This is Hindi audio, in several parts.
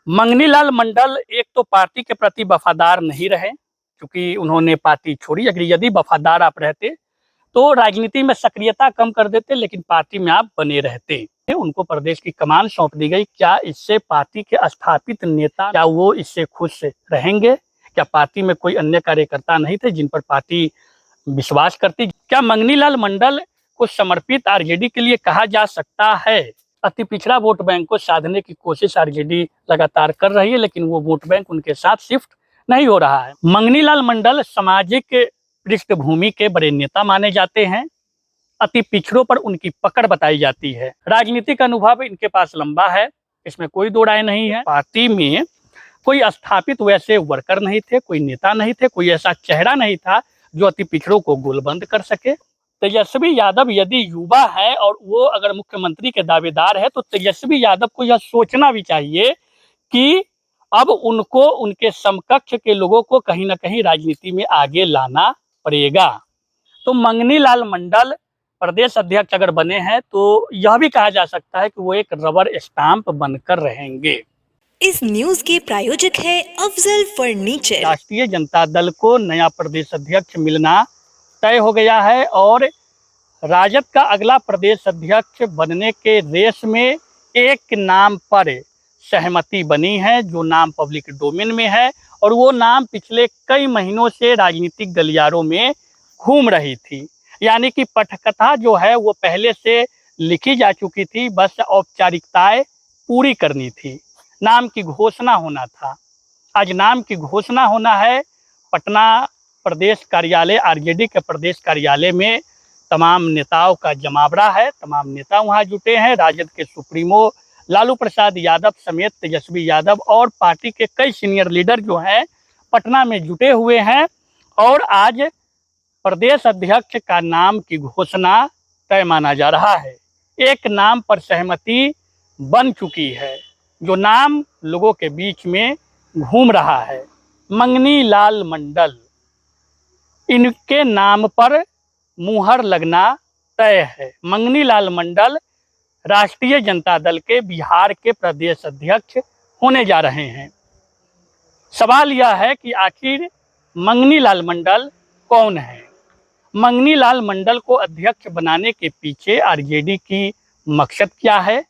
मंगनी लाल मंडल एक तो पार्टी के प्रति वफादार नहीं रहे, क्योंकि उन्होंने पार्टी छोड़ी। अगर यदि वफादार आप रहते तो राजनीति में सक्रियता कम कर देते, लेकिन पार्टी में आप बने रहते। उनको प्रदेश की कमान सौंप दी गई। क्या इससे पार्टी के स्थापित नेता, क्या वो इससे खुश रहेंगे? क्या पार्टी में कोई अन्य कार्यकर्ता नहीं थे जिन पर पार्टी विश्वास करती? क्या मंगनी लाल मंडल को समर्पित आरजेडी के लिए कहा जा सकता है? अति पिछड़ा वोट बैंक को साधने की कोशिश आरजेडी लगातार कर रही है, लेकिन वो वोट बैंक उनके साथ शिफ्ट नहीं हो रहा है। मंगनी लाल मंडल सामाजिक पृष्ठभूमि के बड़े नेता माने जाते हैं। अति पिछड़ों पर उनकी पकड़ बताई जाती है। राजनीतिक अनुभव इनके पास लंबा है, इसमें कोई दो राय नहीं है। पार्टी में कोई स्थापित वैसे वर्कर नहीं थे, कोई नेता नहीं थे, कोई ऐसा चेहरा नहीं था जो अति पिछड़ों को गोलबंद कर सके। तेजस्वी यादव यदि युवा है और वो अगर मुख्यमंत्री के दावेदार है, तो तेजस्वी यादव को यह सोचना भी चाहिए कि अब उनको उनके समकक्ष के लोगों को कहीं ना कहीं राजनीति में आगे लाना पड़ेगा। तो मंगनी लाल मंडल प्रदेश अध्यक्ष अगर बने हैं तो यह भी कहा जा सकता है कि वो एक रबर स्टाम्प बनकर रहेंगे। इस न्यूज के प्रायोजक है अफजल फर्नीचर। राष्ट्रीय जनता दल को नया प्रदेश अध्यक्ष मिलना तय हो गया है और राजद का अगला प्रदेश अध्यक्ष बनने के रेस में एक नाम पर सहमति बनी है, जो नाम पब्लिक डोमेन में है, और वो नाम पिछले कई महीनों से राजनीतिक गलियारों में घूम रही थी। यानी कि पटकथा जो है वो पहले से लिखी जा चुकी थी, बस औपचारिकताएं पूरी करनी थी। नाम की घोषणा होना था। आज नाम की घोषणा होना है। पटना प्रदेश कार्यालय, आरजेडी के प्रदेश कार्यालय में तमाम नेताओं का जमावड़ा है। तमाम नेता वहां जुटे हैं। राजद के सुप्रीमो लालू प्रसाद यादव समेत तेजस्वी यादव और पार्टी के कई सीनियर लीडर जो हैं पटना में जुटे हुए हैं और आज प्रदेश अध्यक्ष का नाम की घोषणा तय माना जा रहा है। एक नाम पर सहमति बन चुकी है, जो नाम लोगों के बीच में घूम रहा है, मंगनी लाल मंडल। इनके नाम पर मुहर लगना तय है। मंगनी लाल मंडल राष्ट्रीय जनता दल के बिहार के प्रदेश अध्यक्ष होने जा रहे हैं। सवाल यह है कि आखिर मंगनी लाल मंडल कौन है? मंगनी लाल मंडल को अध्यक्ष बनाने के पीछे आरजेडी की मकसद क्या है,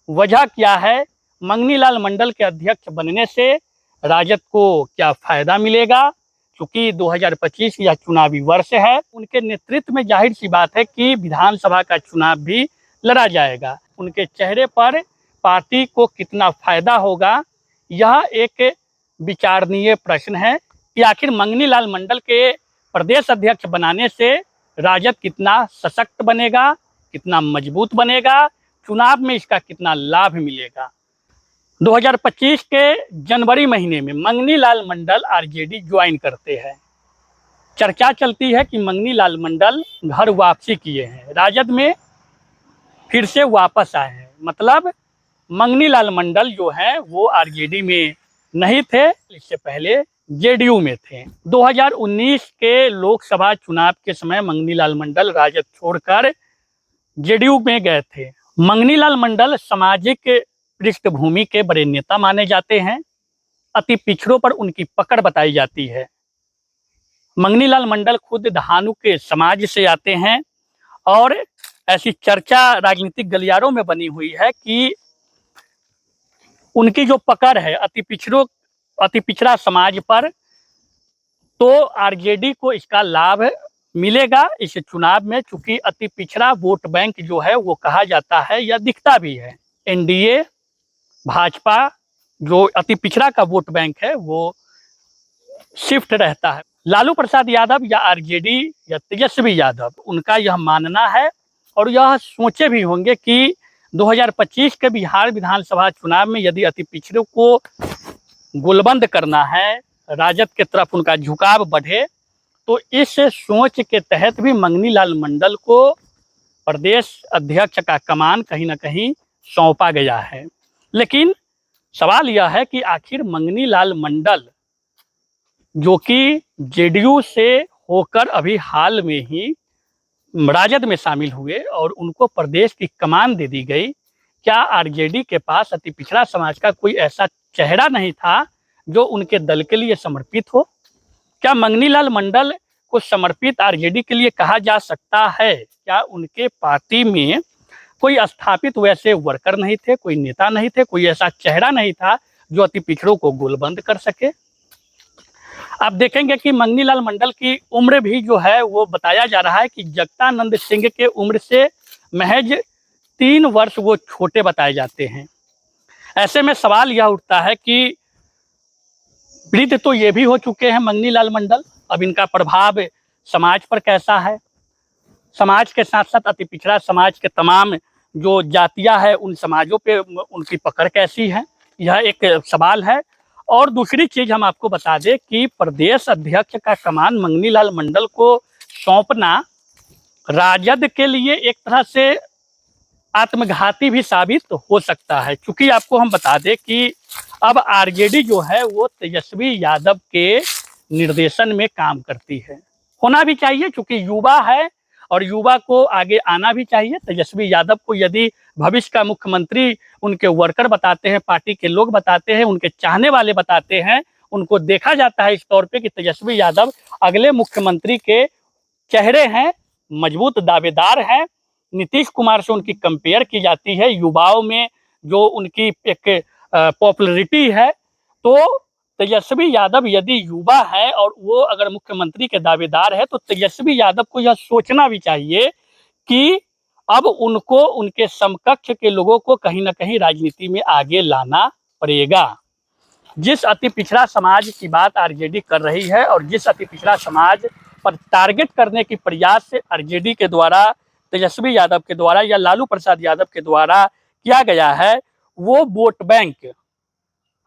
वजह क्या है? मंगनी लाल मंडल के अध्यक्ष बनने से राजद को क्या फायदा मिलेगा? क्योंकि 2025 यह चुनावी वर्ष है, उनके नेतृत्व में जाहिर सी बात है कि विधानसभा का चुनाव भी लड़ा जाएगा। उनके चेहरे पर पार्टी को कितना फायदा होगा, यह एक विचारणीय प्रश्न है कि आखिर मंगनी लाल मंडल के प्रदेश अध्यक्ष बनाने से राजद कितना सशक्त बनेगा, कितना मजबूत बनेगा, चुनाव में इसका कितना लाभ मिलेगा। 2025 के जनवरी महीने में मंगनी लाल मंडल आरजेडी ज्वाइन करते हैं। चर्चा चलती है कि मंगनी लाल मंडल घर वापसी किए हैं, राजद में फिर से वापस आए हैं। मतलब मंगनी लाल मंडल जो है वो आरजेडी में नहीं थे, इससे पहले जेडीयू में थे। 2019 के लोकसभा चुनाव के समय मंगनी लाल मंडल राजद छोड़कर जेडीयू में गए थे। मंगनी लाल मंडल सामाजिक पृष्ठभूमि के बड़े नेता माने जाते हैं। अति पिछड़ों पर उनकी पकड़ बताई जाती है। मंगनी लाल मंडल खुद धानु के समाज से आते हैं और ऐसी चर्चा राजनीतिक गलियारों में बनी हुई है कि उनकी जो पकड़ है अति पिछड़ा समाज पर, तो आरजेडी को इसका लाभ मिलेगा इस चुनाव में। चूंकि अति पिछड़ा वोट बैंक जो है वो कहा जाता है या दिखता भी है। एनडीए भाजपा जो अति पिछड़ा का वोट बैंक है वो शिफ्ट रहता है। लालू प्रसाद यादव या आरजेडी या तेजस्वी यादव, उनका यह मानना है और यह सोचे भी होंगे कि 2025 के बिहार विधानसभा चुनाव में यदि अति पिछड़ों को गोलबंद करना है, राजद के तरफ उनका झुकाव बढ़े, तो इस सोच के तहत भी मंगनी लाल मंडल को प्रदेश अध्यक्ष का कमान कहीं ना कहीं सौंपा गया है। लेकिन सवाल यह है कि आखिर मंगनी लाल मंडल जो कि जेडीयू से होकर अभी हाल में ही राजद में शामिल हुए और उनको प्रदेश की कमान दे दी गई, क्या आरजेडी के पास अति पिछड़ा समाज का कोई ऐसा चेहरा नहीं था जो उनके दल के लिए समर्पित हो? क्या मंगनीलाल मंडल को समर्पित आरजेडी के लिए कहा जा सकता है? क्या उनके पार्टी में कोई स्थापित वैसे वर्कर नहीं थे, कोई नेता नहीं थे, कोई ऐसा चेहरा नहीं था जो अति पिछड़ों को गोलबंद कर सके? आप देखेंगे कि मंगनीलाल मंडल की उम्र भी जो है वो बताया जा रहा है कि जगतानंद सिंह के उम्र से महज 3 वर्ष वो छोटे बताए जाते हैं। ऐसे में सवाल यह उठता है कि वृद्ध तो ये भी हो चुके हैं मंगनीलाल मंडल, अब इनका प्रभाव समाज पर कैसा है? समाज के साथ साथ अति पिछड़ा समाज के तमाम जो जातियां है उन समाजों पे उनकी पकड़ कैसी है, यह एक सवाल है। और दूसरी चीज हम आपको बता दें कि प्रदेश अध्यक्ष का कमान मंगनीलाल मंडल को सौंपना राजद के लिए एक तरह से आत्मघाती भी साबित हो सकता है, क्योंकि आपको हम बता दें कि अब आरजेडी जो है वो तेजस्वी यादव के निर्देशन में काम करती है। होना भी चाहिए, क्योंकि युवा है और युवा को आगे आना भी चाहिए। तेजस्वी यादव को यदि भविष्य का मुख्यमंत्री उनके वर्कर बताते हैं, पार्टी के लोग बताते हैं, उनके चाहने वाले बताते हैं, उनको देखा जाता है इस तौर पे कि तेजस्वी यादव अगले मुख्यमंत्री के चेहरे हैं, मजबूत दावेदार हैं। नीतीश कुमार से उनकी कंपेयर की जाती है, युवाओं में जो उनकी एक पॉपुलरिटी है। तो तेजस्वी यादव यदि युवा है और वो अगर मुख्यमंत्री के दावेदार है तो तेजस्वी यादव को यह सोचना भी चाहिए कि अब उनको उनके समकक्ष के लोगों को कहीं ना कहीं राजनीति में आगे लाना पड़ेगा। जिस अति पिछड़ा समाज की बात आरजेडी कर रही है और जिस अति पिछड़ा समाज पर टारगेट करने की प्रयास से आरजेडी के द्वारा, तेजस्वी यादव के द्वारा या लालू प्रसाद यादव के द्वारा किया गया है, वो वोट बैंक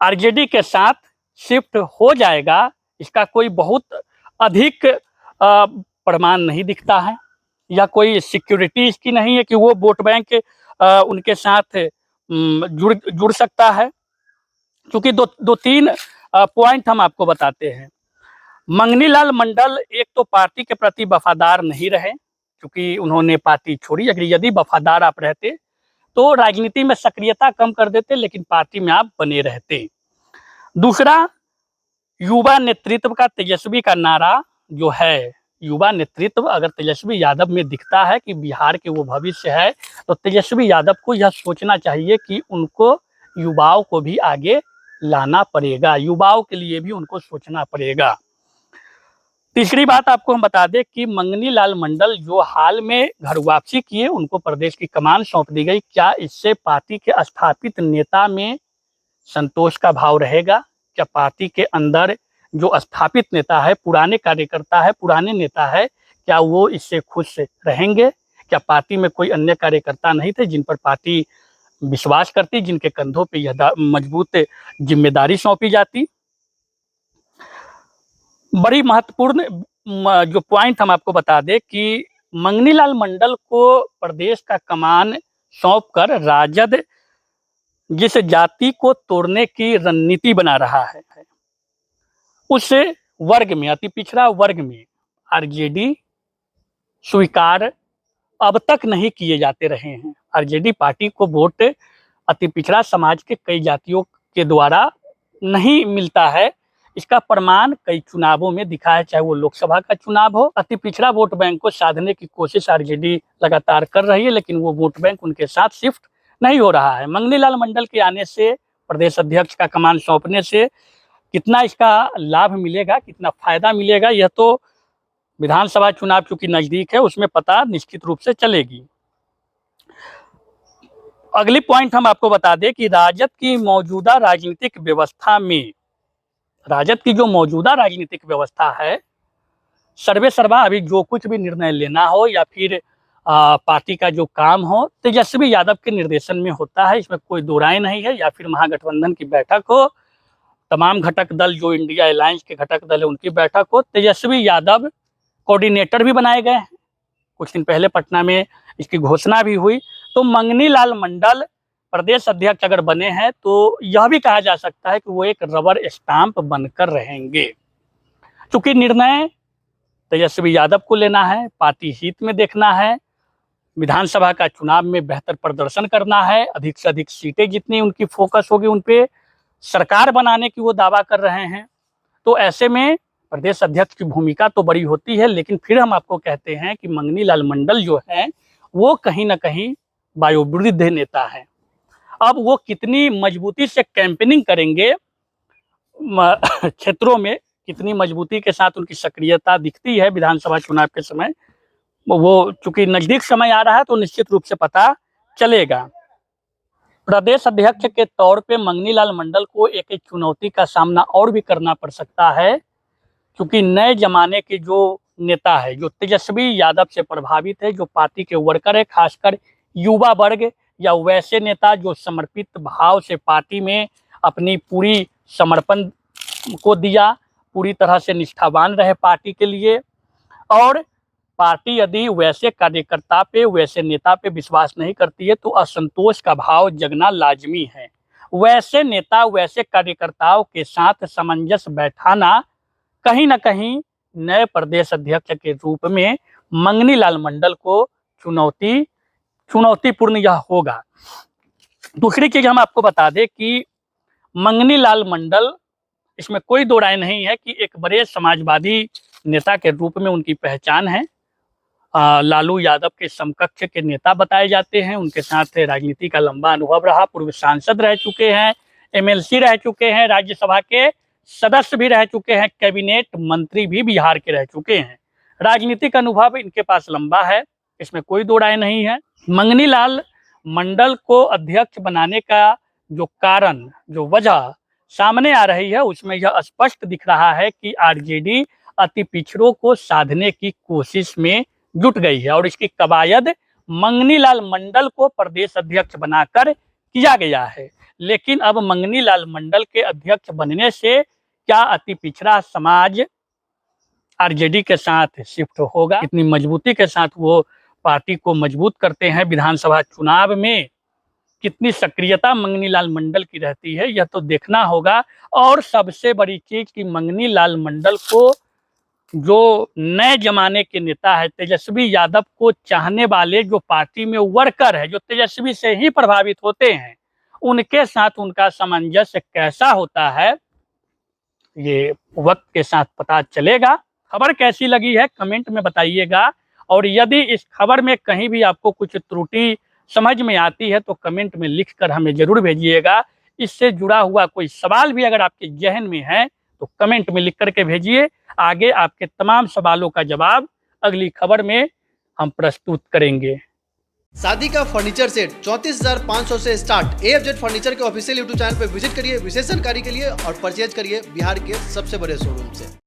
आरजेडी के साथ शिफ्ट हो जाएगा, इसका कोई बहुत अधिक प्रमाण नहीं दिखता है, या कोई सिक्योरिटी इसकी नहीं है कि वो वोट बैंक उनके साथ जुड़ सकता है। क्योंकि दो तीन पॉइंट हम आपको बताते हैं। मंगनीलाल मंडल एक तो पार्टी के प्रति वफादार नहीं रहे, क्योंकि उन्होंने पार्टी छोड़ी। अगर यदि वफादार आप रहते तो राजनीति में सक्रियता कम कर देते, लेकिन पार्टी में आप बने रहते। दूसरा, युवा नेतृत्व का तेजस्वी का नारा जो है, युवा नेतृत्व अगर तेजस्वी यादव में दिखता है कि बिहार के वो भविष्य है, तो तेजस्वी यादव को यह सोचना चाहिए कि उनको युवाओं को भी आगे लाना पड़ेगा, युवाओं के लिए भी उनको सोचना पड़ेगा। तीसरी बात आपको हम बता दें कि मंगनीलाल मंडल जो हाल में घर वापसी किए, उनको प्रदेश की कमान सौंप दी गई। क्या इससे पार्टी के स्थापित नेता में संतोष का भाव रहेगा? क्या पार्टी के अंदर जो स्थापित नेता है, पुराने कार्यकर्ता है, पुराने नेता है, क्या वो इससे खुश रहेंगे? क्या पार्टी में कोई अन्य कार्यकर्ता नहीं थे जिन पर पार्टी विश्वास करती, जिनके कंधों पे यह मजबूत जिम्मेदारी सौंपी जाती? बड़ी महत्वपूर्ण जो पॉइंट हम आपको बता दें कि मंगनीलाल मंडल को प्रदेश का कमान सौंपकर राजद जिस जाति को तोड़ने की रणनीति बना रहा है, उस वर्ग में, अति पिछड़ा वर्ग में आरजेडी स्वीकार अब तक नहीं किए जाते रहे हैं। आरजेडी पार्टी को वोट अति पिछड़ा समाज के कई जातियों के द्वारा नहीं मिलता है। इसका प्रमाण कई चुनावों में दिखा है, चाहे वो लोकसभा का चुनाव हो। अति पिछड़ा वोट बैंक को साधने की कोशिश आरजेडी लगातार कर रही है, लेकिन वो वोट बैंक उनके साथ शिफ्ट नहीं हो रहा है। मंगनीलाल मंडल के आने से, प्रदेश अध्यक्ष का कमान सौंपने से कितना इसका लाभ मिलेगा, कितना फायदा मिलेगा, यह तो विधानसभा चुनाव चूंकि नजदीक है उसमें पता निश्चित रूप से चलेगी। अगली पॉइंट हम आपको बता दें कि राजद की मौजूदा राजनीतिक व्यवस्था में, राजद की जो मौजूदा राजनीतिक व्यवस्था है, सर्वे सर्वा अभी जो कुछ भी निर्णय लेना हो या फिर पार्टी का जो काम हो, तेजस्वी यादव के निर्देशन में होता है, इसमें कोई दो राय नहीं है। या फिर महागठबंधन की बैठक हो, तमाम घटक दल जो इंडिया अलायंस के घटक दल है उनकी बैठक हो, तेजस्वी यादव कोऑर्डिनेटर भी बनाए गए हैं। कुछ दिन पहले पटना में इसकी घोषणा भी हुई। तो मंगनीलाल मंडल प्रदेश अध्यक्ष अगर बने हैं तो यह भी कहा जा सकता है कि वो एक रबर स्टाम्प बनकर रहेंगे, क्योंकि निर्णय तेजस्वी यादव को लेना है, पार्टी हित में देखना है। विधानसभा का चुनाव में बेहतर प्रदर्शन करना है, अधिक से अधिक सीटें जितनी उनकी फोकस होगी उन पे सरकार बनाने की वो दावा कर रहे हैं। तो ऐसे में प्रदेश अध्यक्ष की भूमिका तो बड़ी होती है, लेकिन फिर हम आपको कहते हैं कि मंगनी लाल मंडल जो है वो कहीं ना कहीं वयोवृद्ध नेता है। अब वो कितनी मजबूती से कैंपेनिंग करेंगे, क्षेत्रों में कितनी मजबूती के साथ उनकी सक्रियता दिखती है विधानसभा चुनाव के समय, वो चूंकि नजदीक समय आ रहा है तो निश्चित रूप से पता चलेगा। प्रदेश अध्यक्ष के तौर पे मंगनी लाल मंडल को एक चुनौती का सामना और भी करना पड़ सकता है, क्योंकि नए जमाने के जो नेता है, जो तेजस्वी यादव से प्रभावित है, जो पार्टी के वर्कर है, खासकर युवा वर्ग, या वैसे नेता जो समर्पित भाव से पार्टी में अपनी पूरी समर्पण को दिया, पूरी तरह से निष्ठावान रहे पार्टी के लिए, और पार्टी यदि वैसे कार्यकर्ता पे, वैसे नेता पे विश्वास नहीं करती है तो असंतोष का भाव जगना लाजमी है। वैसे नेता, वैसे कार्यकर्ताओं के साथ सामंजस्य बैठाना कहीं ना कहीं नए प्रदेश अध्यक्ष के रूप में मंगनी लाल मंडल को चुनौतीपूर्ण यह होगा। दूसरी चीज हम आपको बता दें कि मंगनी लाल मंडल, इसमें कोई दो राय नहीं है कि एक बड़े समाजवादी नेता के रूप में उनकी पहचान है। लालू यादव के समकक्ष के नेता बताए जाते हैं, उनके साथ राजनीति का लंबा अनुभव रहा, पूर्व सांसद रह चुके हैं, एमएलसी रह चुके हैं, राज्यसभा के सदस्य भी रह चुके हैं, कैबिनेट मंत्री भी बिहार के रह चुके हैं। राजनीतिक अनुभव इनके पास लंबा है, इसमें कोई दो राय नहीं है। मंगनी लाल मंडल को अध्यक्ष बनाने का जो कारण, जो वजह सामने आ रही है, उसमें यह स्पष्ट दिख रहा है कि आरजेडी अति पिछड़ों को साधने की कोशिश में जुट गई है और इसकी कवायद मंगनी लाल मंडल को प्रदेश अध्यक्ष बनाकर किया गया है। लेकिन अब मंगनी लाल मंडल के अध्यक्ष बनने से क्या अति पिछड़ा समाज आरजेडी के साथ शिफ्ट होगा? इतनी मजबूती के साथ वो पार्टी को मजबूत करते हैं, विधानसभा चुनाव में कितनी सक्रियता मंगनी लाल मंडल की रहती है, यह तो देखना होगा। और सबसे बड़ी चीज कि मंगनी लाल मंडल को जो नए जमाने के नेता है, तेजस्वी यादव को चाहने वाले जो पार्टी में वर्कर है, जो तेजस्वी से ही प्रभावित होते हैं, उनके साथ उनका सामंजस्य कैसा होता है, ये वक्त के साथ पता चलेगा। खबर कैसी लगी है कमेंट में बताइएगा, और यदि इस खबर में कहीं भी आपको कुछ त्रुटि समझ में आती है तो कमेंट में लिखकर हमें जरूर भेजिएगा। इससे जुड़ा हुआ कोई सवाल भी अगर आपके जहन में है तो कमेंट में लिख करके भेजिए। आगे आपके तमाम सवालों का जवाब अगली खबर में हम प्रस्तुत करेंगे। शादी का फर्नीचर सेट 34,500 से स्टार्ट। AFZ फर्नीचर के ऑफिशियल यूट्यूब चैनल पर विजिट करिए विशेष जानकारी के लिए और परचेज करिए बिहार के सबसे बड़े शोरूम से।